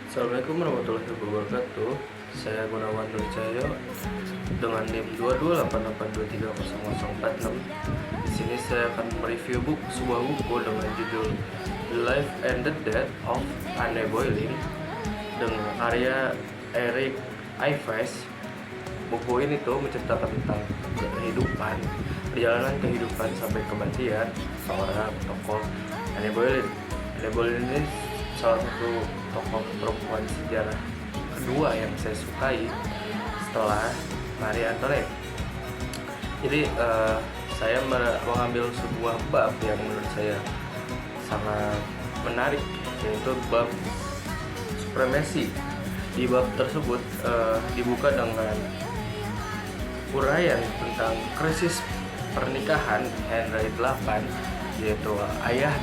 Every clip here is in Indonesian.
Assalamualaikum warahmatullahi wabarakatuh. Saya Gunawan Nurcahyo dengan NIM 22882300046. Di sini saya akan mereview sebuah buku dengan judul The Life and the Death of Anne Boleyn dengan karya Eric Ives. Buku ini tuh menceritakan tentang perjalanan kehidupan sampai kematian seorang tokoh Anne Boleyn. Anne Boleyn ini salah satu tokoh perempuan sejarah kedua yang saya sukai setelah Marie Antoinette. Jadi saya mengambil sebuah bab yang menurut saya sangat menarik, yaitu bab supremasi. Di bab tersebut dibuka dengan uraian tentang krisis pernikahan Henry VIII, yaitu ayah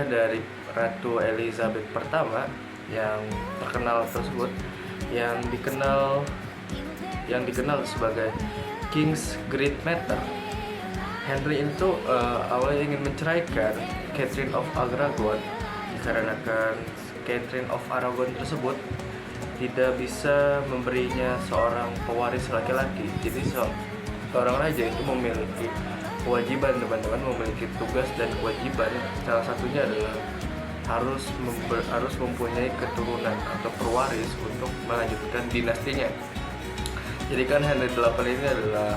dari Ratu Elizabeth pertama yang terkenal tersebut, yang dikenal sebagai King's Great Matter. Henry itu awalnya ingin menceraikan Catherine of Aragon dikarenakan Catherine of Aragon tersebut tidak bisa memberinya seorang pewaris laki-laki. Jadi seorang raja itu memiliki kewajiban, teman-teman, memiliki tugas dan kewajiban. Salah satunya adalah harus mempunyai keturunan atau pewaris untuk melanjutkan dinastinya. Jadi kan Henry VIII ini adalah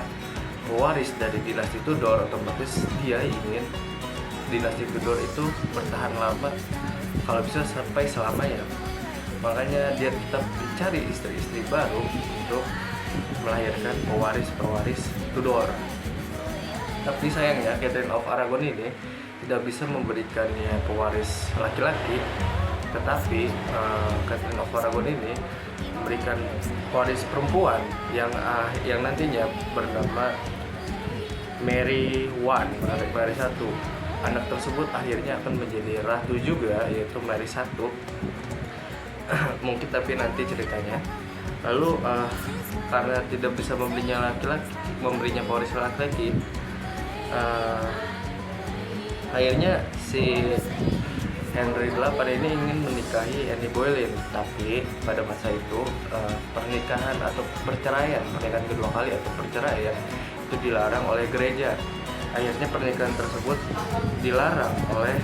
pewaris dari dinasti Tudor, otomatis dia ingin dinasti Tudor itu bertahan lama, kalau bisa sampai selamanya. Makanya dia tetap mencari istri-istri baru untuk melahirkan pewaris Tudor. Tapi sayangnya Catherine of Aragon ini tidak bisa memberikannya pewaris laki-laki, tetapi Catherine of Aragon ini memberikan pewaris perempuan yang nantinya bernama Mary I. Anak tersebut akhirnya akan menjadi ratu juga, yaitu Mary I. Mungkin tapi nanti ceritanya. Lalu karena tidak bisa memberinya pewaris laki-laki, akhirnya si Henry VIII ini ingin menikahi Anne Boleyn, tapi pada masa itu pernikahan kedua kali atau perceraian itu dilarang oleh gereja. Akhirnya pernikahan tersebut dilarang oleh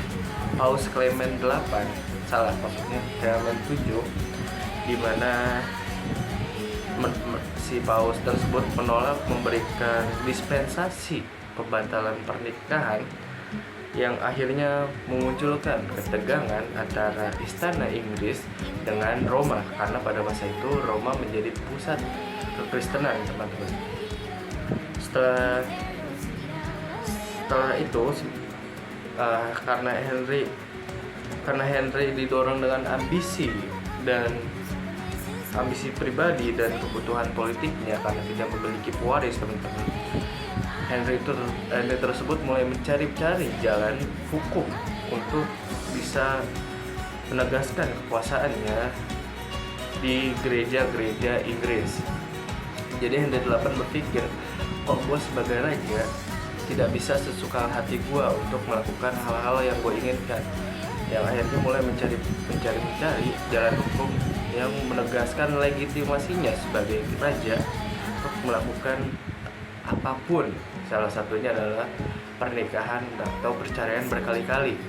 Paus Clement VIII, Clement VII, di mana si paus tersebut menolak memberikan dispensasi pembatalan pernikahan, yang akhirnya memunculkan ketegangan antara istana Inggris dengan Roma, karena pada masa itu Roma menjadi pusat kekristenan, teman-teman. Setelah itu karena Henry didorong dengan ambisi pribadi dan kebutuhan politiknya, karena tidak memiliki pewaris, teman-teman. Henry tersebut mulai mencari jalan hukum untuk bisa menegaskan kekuasaannya di gereja-gereja Inggris. Jadi Henry VIII berpikir, kok gue sebagai raja tidak bisa sesuka hati gue untuk melakukan hal-hal yang gue inginkan. Yang akhirnya mulai mencari jalan hukum yang menegaskan legitimasinya sebagai raja untuk melakukan apapun. Salah satunya adalah pernikahan atau perceraian berkali-kali.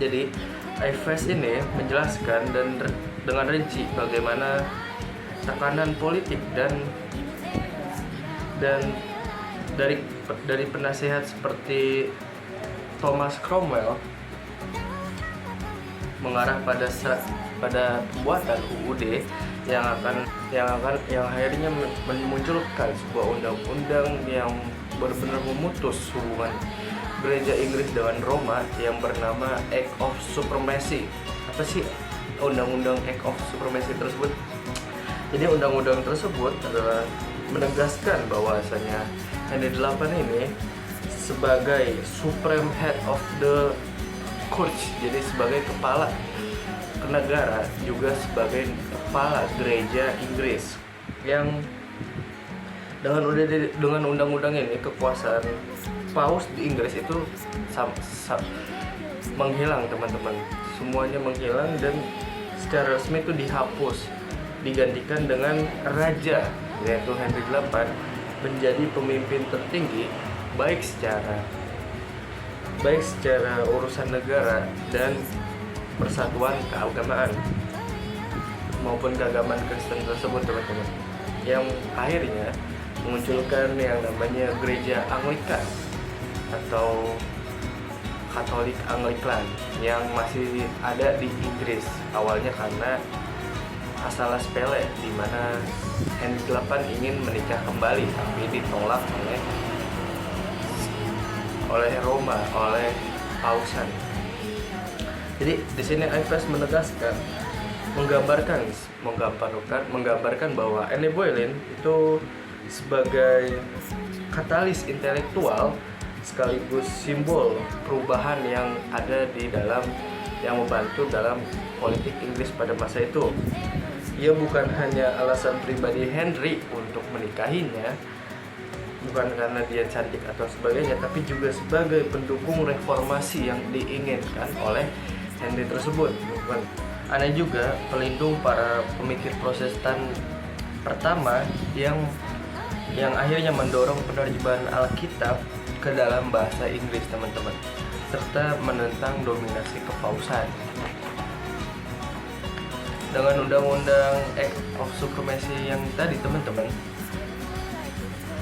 Jadi Ives ini menjelaskan dengan rinci bagaimana tekanan politik dan dari penasehat seperti Thomas Cromwell mengarah pada pembuatan UUD yang akhirnya memunculkan sebuah undang-undang yang benar-benar memutus hubungan gereja Inggris dengan Roma yang bernama Act of Supremacy. Apa sih undang-undang Act of Supremacy tersebut? Jadi undang-undang tersebut adalah menegaskan bahwasanya Henry VIII ini sebagai supreme head of the church, jadi sebagai kepala negara, juga sebagai kepala gereja Inggris, yang dengan undang-undang ini kekuasaan paus di Inggris itu menghilang, teman-teman. semuanya menghilang dan secara resmi itu dihapus, digantikan dengan raja, yaitu Henry VIII menjadi pemimpin tertinggi baik secara urusan negara dan persatuan keagamaan maupun keagamaan Kristen tersebut, teman-teman, yang akhirnya memunculkan yang namanya gereja Anglikan atau Katolik Anglikan yang masih ada di Inggris. Awalnya karena masalah sepele di mana Henry VIII ingin menikah kembali, tapi ditolak oleh Roma, oleh Pausan. Jadi di sini Ives menegaskan, menggambarkan bahwa Anne Boleyn itu sebagai katalis intelektual sekaligus simbol perubahan yang ada di dalam yang membantu dalam politik Inggris pada masa itu. Ia bukan hanya alasan pribadi Henry untuk menikahinya, bukan karena dia cantik atau sebagainya, tapi juga sebagai pendukung reformasi yang diinginkan oleh Henry tersebut. Bukan aneh juga pelindung para pemikir Protestan pertama yang akhirnya mendorong penerjemahan Alkitab ke dalam bahasa Inggris, teman-teman, serta menentang dominasi kepausan. Dengan undang-undang Act of Supremacy yang tadi, teman-teman,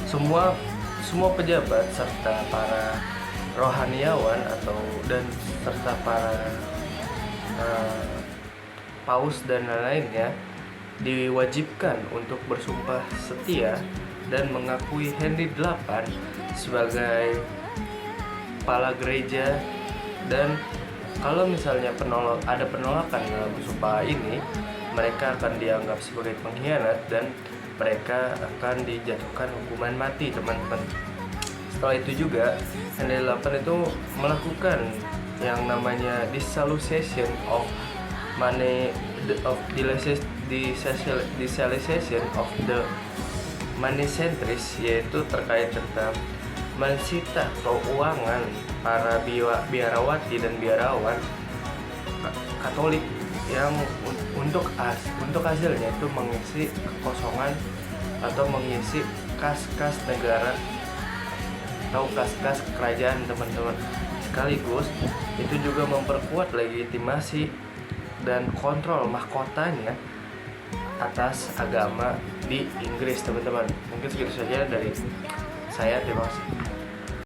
semua pejabat serta para rohaniawan serta para paus dan lain-lainnya diwajibkan untuk bersumpah setia dan mengakui Henry VIII sebagai kepala gereja, dan kalau misalnya ada penolakan dalam sumpah ini, mereka akan dianggap sebagai pengkhianat dan mereka akan dijatuhkan hukuman mati, teman-teman. Setelah itu juga Henry VIII itu melakukan yang namanya dissolution of the money centuries, yaitu terkait tentang mensita keuangan para biarawati dan biarawan Katolik yang untuk hasilnya itu mengisi kekosongan atau mengisi kas-kas negara atau kas-kas kerajaan, teman-teman. Sekaligus itu juga memperkuat legitimasi dan kontrol mahkotanya atas agama di Inggris, teman-teman. Mungkin segitu saja dari saya, terima kasih.